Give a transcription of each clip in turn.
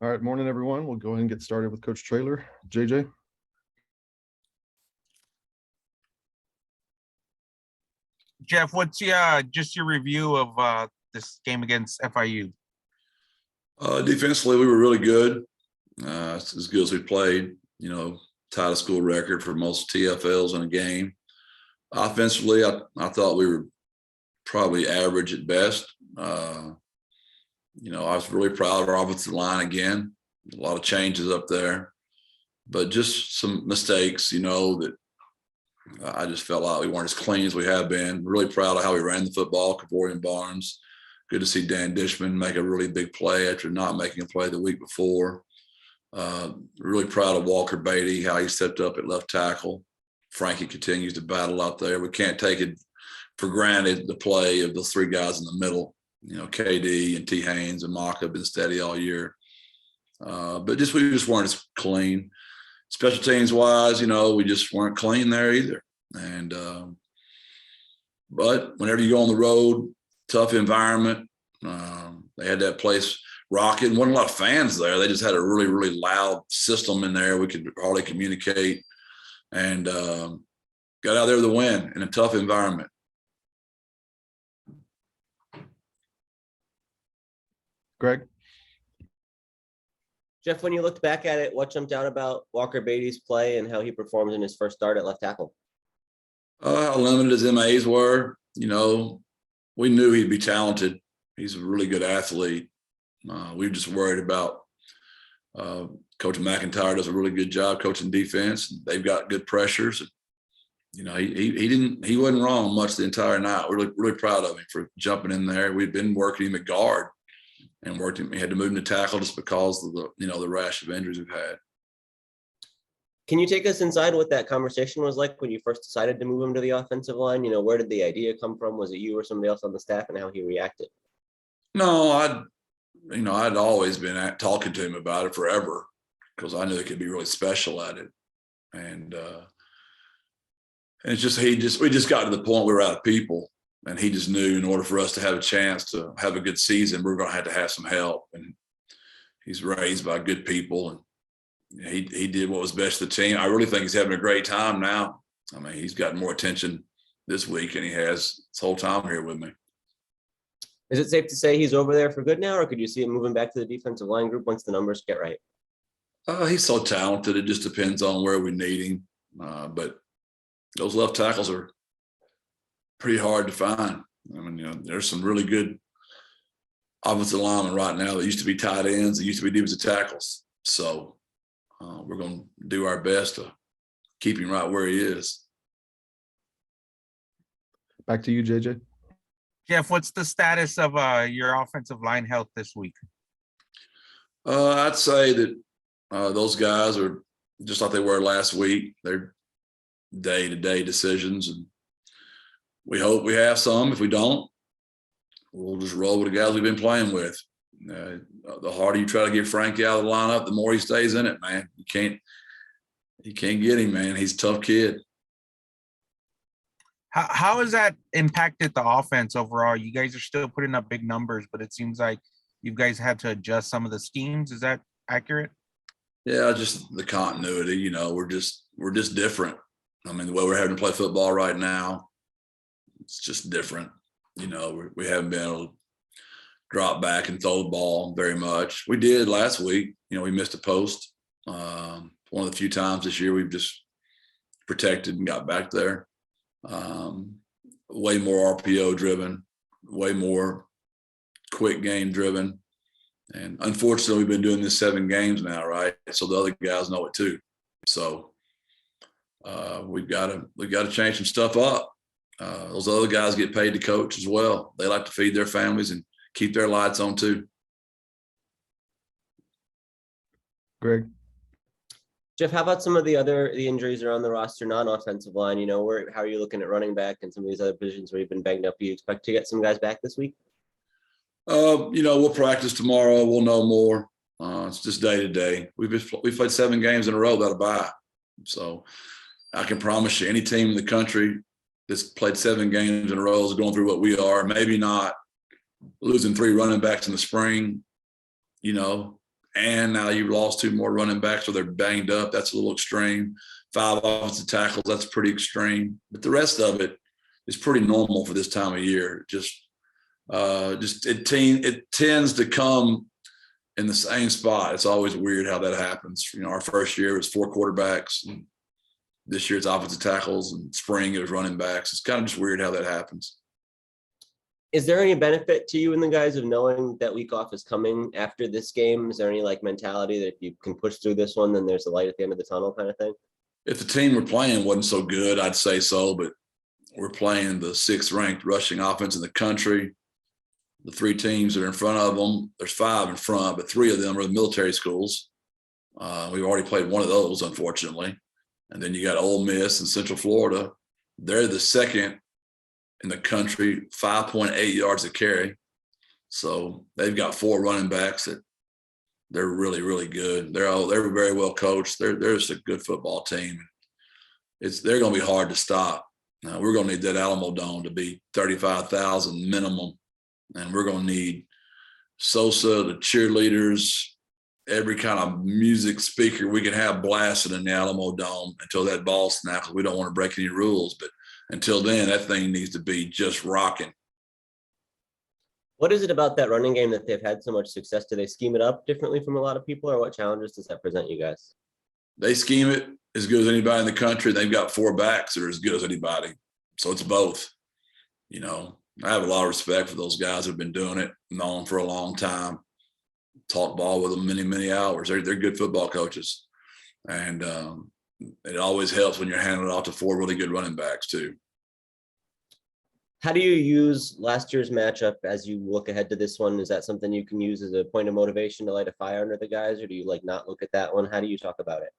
All right, morning, everyone. We'll go ahead and get started with Coach Traylor. JJ. Jeff, what's just your review of this game against FIU? Defensively, we were really good. It's as good as we played. Tied a school record for most TFLs in a game. Offensively, I thought we were probably average at best. I was really proud of our offensive line again. A lot of changes up there, but just some mistakes, that I just felt like we weren't as clean as we have been. Really proud of how we ran the football, Kavorian Barnes. Good to see Dan Dishman make a really big play after not making a play the week before. Really proud of Walker Beatty, how he stepped up at left tackle. Frankie continues to battle out there. We can't take it for granted, the play of those three guys in the middle. KD and T. Haynes and Mock have been steady all year. But we just weren't as clean. Special teams wise, we just weren't clean there either. And but whenever you go on the road, tough environment. They had that place rocking. Wasn't a lot of fans there. They just had a really, really loud system in there. We could hardly communicate, and got out there with a win in a tough environment. Greg. Jeff, when you looked back at it, what jumped out about Walker Beatty's play and how he performed in his first start at left tackle? How limited his MAs were. We knew he'd be talented. He's a really good athlete. We were just worried about Coach McIntyre does a really good job coaching defense. They've got good pressures. He wasn't wrong much the entire night. We're really, really proud of him for jumping in there. We've been working him at guard and worked him. He had to move him to tackle just because of the rash of injuries we've had. Can you take us inside what that conversation was like when you first decided to move him to the offensive line? Where did the idea come from? Was it you or somebody else on the staff, and how he reacted? No, I'd always been talking to him about it forever because I knew he could be really special at it. And it's just, we just got to the point we were out of people, and he just knew in order for us to have a chance to have a good season, we're going to have some help. And he's raised by good people, and he did what was best for the team. I really think he's having a great time now. He's gotten more attention this week than he has this whole time here with me. Is it safe to say he's over there for good now, or could you see him moving back to the defensive line group once the numbers get right? He's so talented. It just depends on where we need him. But those left tackles are pretty hard to find. There's some really good offensive linemen right now that used to be tight ends, that used to be defensive tackles. So we're going to do our best to keep him right where he is. Back to you, JJ. Jeff, what's the status of your offensive line health this week? I'd say that those guys are just like they were last week. They're day-to-day decisions, and we hope we have some. If we don't, we'll just roll with the guys we've been playing with. The harder you try to get Frankie out of the lineup, the more he stays in it, man. You can't get him, man. He's a tough kid. How has that impacted the offense overall? You guys are still putting up big numbers, but it seems like you guys had to adjust some of the schemes. Is that accurate? Yeah, just the continuity. We're just different. The way we're having to play football right now, it's just different. We haven't been able to drop back and throw the ball very much. We did last week. We missed a post. One of the few times this year we've just protected and got back there. Way more RPO driven, way more quick game driven. And unfortunately, we've been doing this 7 games now, right? So the other guys know it too. So we've got to change some stuff up. Those other guys get paid to coach as well. They like to feed their families and keep their lights on too. Greg. Jeff, how about some of the injuries around the roster, non-offensive line? How are you looking at running back and some of these other positions where you've been banged up? Do you expect to get some guys back this week? We'll practice tomorrow. We'll know more. It's just day to day. We've played 7 games in a row without a bye. So I can promise you, any team in the country that's played 7 games in a row is going through what we are. Maybe not losing 3 running backs in the spring. and now you've lost 2 more running backs, so they're banged up. That's a little extreme. 5 offensive tackles, that's pretty extreme. But the rest of it is pretty normal for this time of year. It tends to come in the same spot. It's always weird how that happens. Our first year was 4 quarterbacks. And this year it's offensive tackles, and spring it was running backs. It's kind of just weird how that happens. Is there any benefit to you and the guys of knowing that week off is coming after this game? Is there any mentality that if you can push through this one, then there's a light at the end of the tunnel kind of thing? If the team we're playing wasn't so good, I'd say so, but we're playing the 6th ranked rushing offense in the country. The 3 teams that are in front of them, there's 5 in front, but 3 of them are the military schools. We've already played one of those, unfortunately. And then you got Ole Miss and Central Florida. They're the 2nd in the country, 5.8 yards a carry. So they've got 4 running backs that they're really, really good. They're very well coached. They're just a good football team. They're going to be hard to stop. We're going to need that Alamo Dome to be 35,000 minimum. And we're going to need Sosa, the cheerleaders, every kind of music speaker we can have blasting in the Alamo Dome until that ball snaps. We don't want to break any rules, but until then, that thing needs to be just rocking. What is it about that running game that they've had so much success? Do they scheme it up differently from a lot of people, or what challenges does that present you guys? They scheme it as good as anybody in the country. They've got 4 backs that are as good as anybody. So it's both. I have a lot of respect for those guys who've been doing it, known for a long time. Talked ball with them many, many hours. They're good football coaches. And it always helps when you're handing it off to 4 really good running backs too. How do you use last year's matchup as you look ahead to this one? Is that something you can use as a point of motivation to light a fire under the guys, or do you not look at that one? How do you talk about it?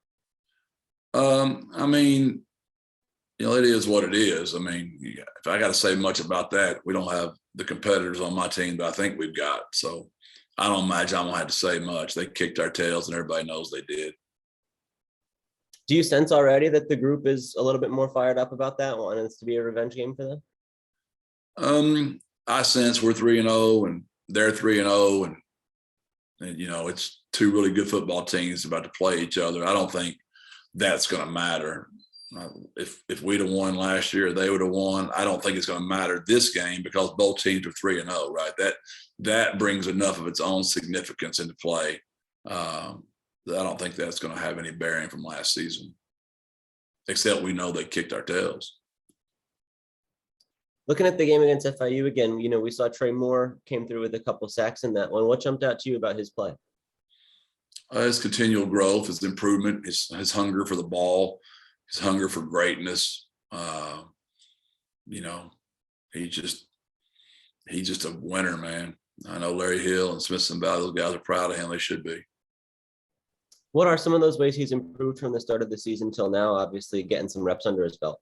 It is what it is. If I got to say much about that, we don't have the competitors on my team that I think we've got. So I don't imagine I'm going to have to say much. They kicked our tails and everybody knows they did. Do you sense already that the group is a little bit more fired up about that, wanting this to be a revenge game for them? I sense we're 3-0 and they're 3-0 and it's 2 really good football teams about to play each other. I don't think that's going to matter. If we'd have won last year, they would have won. I don't think it's going to matter this game because both teams are 3-0, right? That brings enough of its own significance into play. I don't think that's going to have any bearing from last season, except we know they kicked our tails. Looking at the game against FIU again, we saw Trey Moore came through with a couple sacks in that one. What jumped out to you about his play? His continual growth, his improvement, his hunger for the ball, his hunger for greatness. He's just a winner, man. I know Larry Hill and Smithson Valley, those guys are proud of him. They should be. What are some of those ways he's improved from the start of the season till now? Obviously, getting some reps under his belt.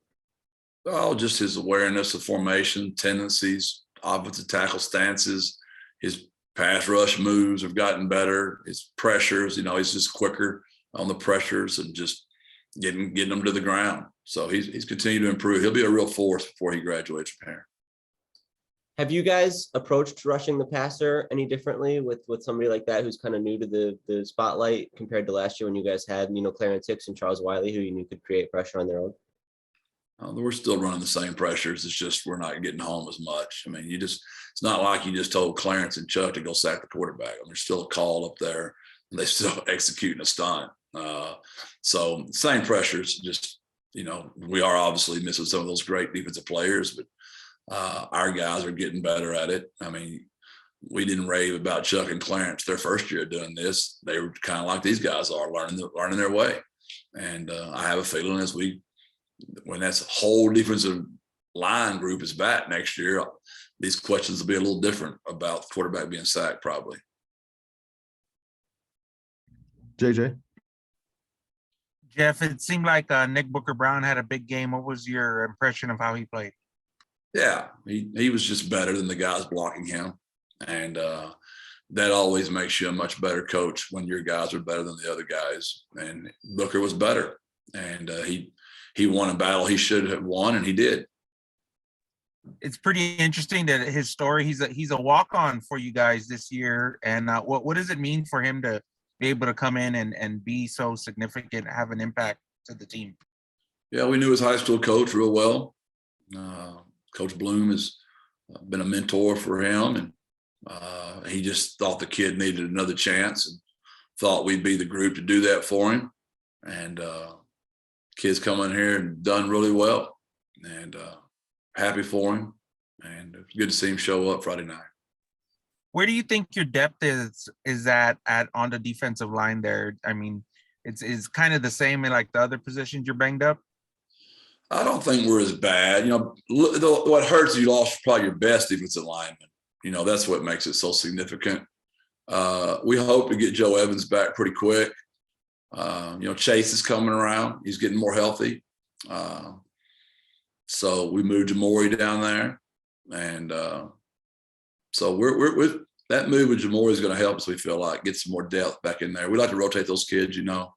Oh, just his awareness of formation, tendencies, offensive tackle stances, his pass rush moves have gotten better. His pressures, he's just quicker on the pressures and just getting them to the ground. So he's continued to improve. He'll be a real force before he graduates from here. Have you guys approached rushing the passer any differently with somebody like that who's kind of new to the spotlight compared to last year when you guys had, Clarence Hicks and Charles Wiley, who you knew could create pressure on their own? We're still running the same pressures. It's just we're not getting home as much. It's not like you just told Clarence and Chuck to go sack the quarterback. There's still a call up there, and they still executing a stunt. So same pressures. Just we are obviously missing some of those great defensive players, but our guys are getting better at it. We didn't rave about Chuck and Clarence their first year doing this. They were kind of like these guys are, learning their way. And I have a feeling when that whole defensive line group is back next year, these questions will be a little different about quarterback being sacked probably. JJ? Jeff, it seemed like Nick Booker Brown had a big game. What was your impression of how he played? Yeah, he was just better than the guys blocking him. And that always makes you a much better coach when your guys are better than the other guys. And Booker was better. And he won a battle he should have won, and he did. It's pretty interesting that his story, he's a walk-on for you guys this year. And what does it mean for him to be able to come in and be so significant, have an impact to the team? Yeah, we knew his high school coach real well. Coach Bloom has been a mentor for him, and he just thought the kid needed another chance and thought we'd be the group to do that for him. And kid's come in here and done really well, and happy for him. And it's good to see him show up Friday night. Where do you think your depth is at on the defensive line there? I mean, it's kind of the same in like the other positions you're banged up. I don't think we're as bad. You know, what hurts is you lost probably your best defensive lineman. You know, that's what makes it so significant. We hope to get Joe Evans back pretty quick. You know, Chase is coming around. He's getting more healthy. So we moved Jamori down there. And so we're that move with Jamori is going to help us, we feel like, get some more depth back in there. We like to rotate those kids, you know,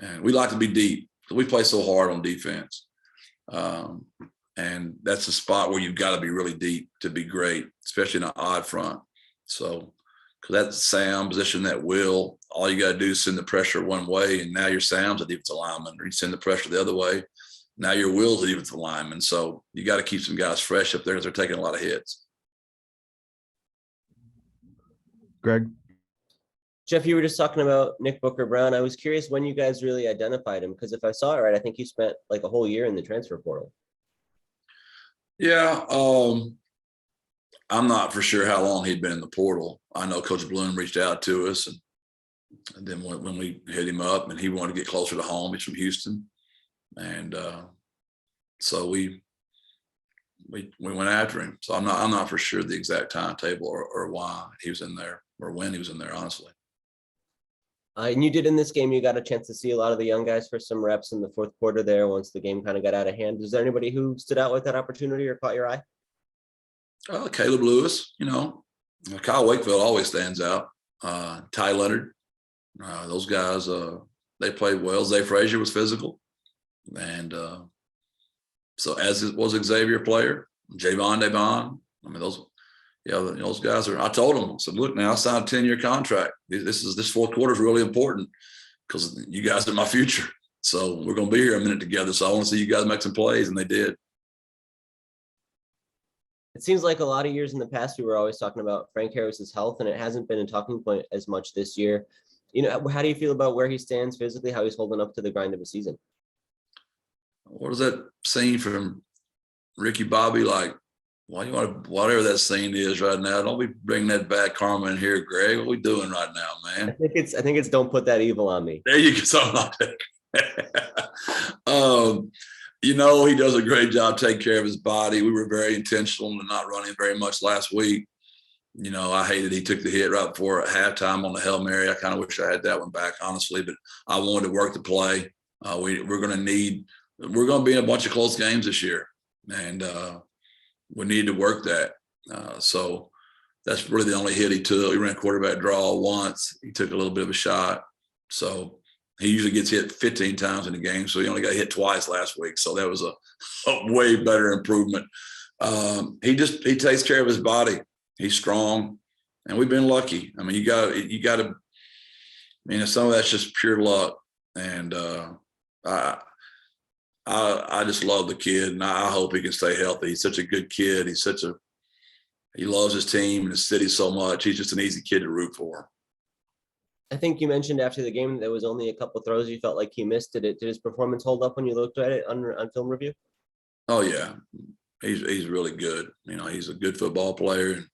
and we like to be deep. We play so hard on defense. And that's a spot where you've got to be really deep to be great, especially in an odd front. So, because that's Sam position, that will, all you got to do is send the pressure one way, and now your Sam's a defensive lineman, or you send the pressure the other way, now your Will's a defensive lineman. So you got to keep some guys fresh up there because they're taking a lot of hits. Greg? Jeff, you were just talking about Nick Booker-Brown. I was curious when you guys really identified him, because if I saw it right, I think you spent like a whole year in the transfer portal. Yeah, I'm not for sure how long he'd been in the portal. I know Coach Bloom reached out to us, and then when we hit him up, and he wanted to get closer to home, he's from Houston, and so we went after him. So I'm not for sure the exact timetable or why he was in there or when he was in there, honestly. And you did in this game, you got a chance to see a lot of the young guys for some reps in the fourth quarter there once the game kind of got out of hand. Is there anybody who stood out with that opportunity or caught your eye? Caleb Lewis, you know, Kyle Wakefield always stands out. Ty Leonard, those guys, they played well. Zay Frazier was physical. And so as it was Xavier player, Javon Devon, I mean, those guys are, I told them, I said, look, now I signed a 10-year contract. This fourth quarter is really important because you guys are my future. So we're going to be here a minute together. So I want to see you guys make some plays, and they did. It seems like a lot of years in the past, we were always talking about Frank Harris's health, and it hasn't been a talking point as much this year. You know, how do you feel about where he stands physically, how he's holding up to the grind of a season? What is that scene from Ricky Bobby? Like, why you want to, whatever that scene is right now, don't be bringing that bad karma in here, Greg. What are we doing right now, man? I think it's don't put that evil on me. There you go, something like that. You know, he does a great job taking care of his body. We were very intentional in not running very much last week. You know, I hated he took the hit right before halftime on the Hail Mary. I kind of wish I had that one back, honestly, but I wanted to work the play. We're going to be in a bunch of close games this year, and we need to work that. So that's really the only hit he took. He ran quarterback draw once. He took a little bit of a shot. So he usually gets hit 15 times in the game. So he only got hit twice last week. So that was a way better improvement. He takes care of his body. He's strong, and we've been lucky. I mean, you got to, I mean, some of that's just pure luck. And I just love the kid, and I hope he can stay healthy. He's such a good kid. He loves his team and his city so much. He's just an easy kid to root for. I think you mentioned after the game there was only a couple throws you felt like he missed. Did his performance hold up when you looked at it on film review? Oh yeah, he's really good. You know, he's a good football player, and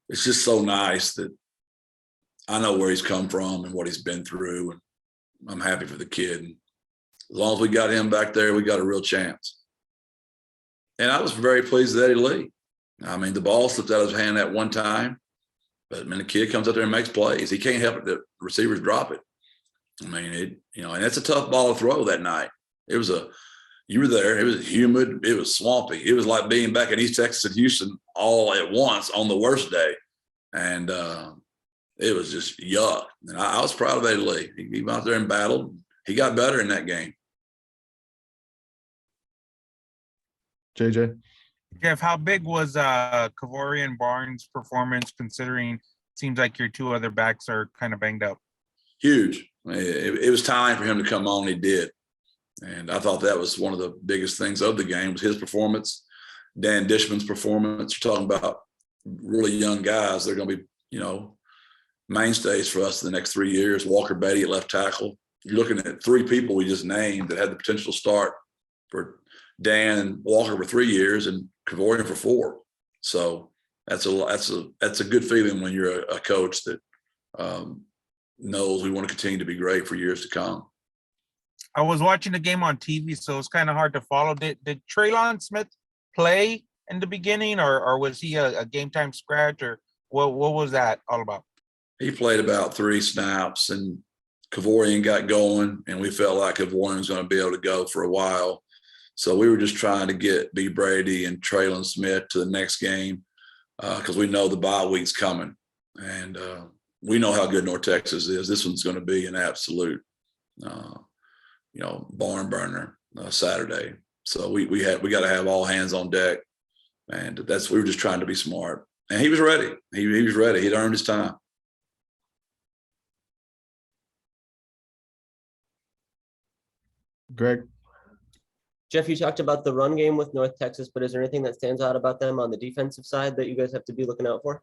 it's just so nice that I know where he's come from and what he's been through, and I'm happy for the kid. And as long as we got him back there, we got a real chance. And I was very pleased with Eddie Lee. I mean, the ball slipped out of his hand that one time, but when the kid comes out there and makes plays, he can't help it that receivers drop it. I mean, and that's a tough ball to throw that night. You were there. It was humid. It was swampy. It was like being back in East Texas and Houston all at once on the worst day. And it was just yuck. And I was proud of Eddie Lee. He went out there and battled. He got better in that game. JJ? Jeff, how big was Kavorian Barnes' performance, considering it seems like your two other backs are kind of banged up? huge. It was time for him to come on. He did. And I thought that was one of the biggest things of the game was his performance, Dan Dishman's performance. You're talking about really young guys. They're going to be, mainstays for us in the next 3 years. Walker Beatty at left tackle. You're looking at 3 people we just named that had the potential to start for Dan and Walker for 3 years and Kavorian for 4. So that's a good feeling when you're a coach that knows we want to continue to be great for years to come. I was watching the game on TV, so it's kind of hard to follow. Did Traylor Smith play in the beginning, or was he a game time scratch, or what was that all about? He played about 3 snaps, and Kavorian got going, and we felt like Kavorian was going to be able to go for a while. So we were just trying to get B. Brady and Traylon Smith to the next game because we know the bye week's coming, and we know how good North Texas is. This one's going to be an absolute, barn burner Saturday. So we got to have all hands on deck, and we were just trying to be smart. And he was ready. He was ready. He'd earned his time. Greg? Jeff, you talked about the run game with North Texas, but is there anything that stands out about them on the defensive side that you guys have to be looking out for?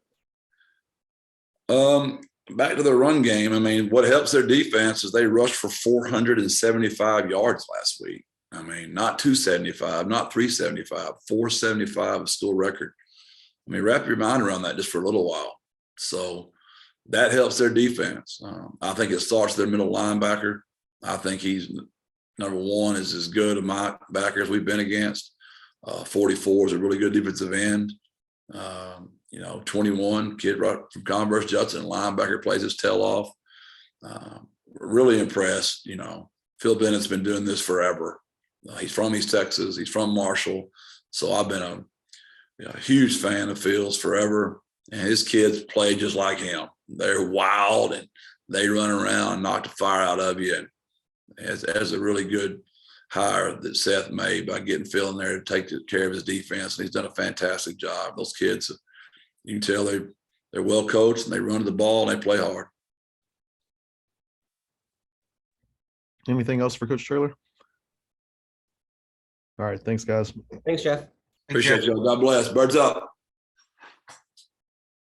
Back to the run game. I mean, what helps their defense is they rushed for 475 yards last week. I mean, not 275, not 375, 475 is still a record. I mean, wrap your mind around that just for a little while. So that helps their defense. I think it starts their middle linebacker. I think he's number 1 is as good a linebacker as we've been against. 44 is a really good defensive end. 21 kid right from Converse Judson, linebacker, plays his tail off. Really impressed. Phil Bennett's been doing this forever. He's from East Texas. He's from Marshall. So I've been a huge fan of Phil's forever. And his kids play just like him. They're wild and they run around and knock the fire out of you. And as a really good hire that Seth made by getting Phil in there to take care of his defense. And he's done a fantastic job. Those kids, you can tell they're well coached and they run to the ball and they play hard. Anything else for Coach Traylor? All right. Thanks, guys. Thanks, Jeff. Appreciate you. God bless. Birds up.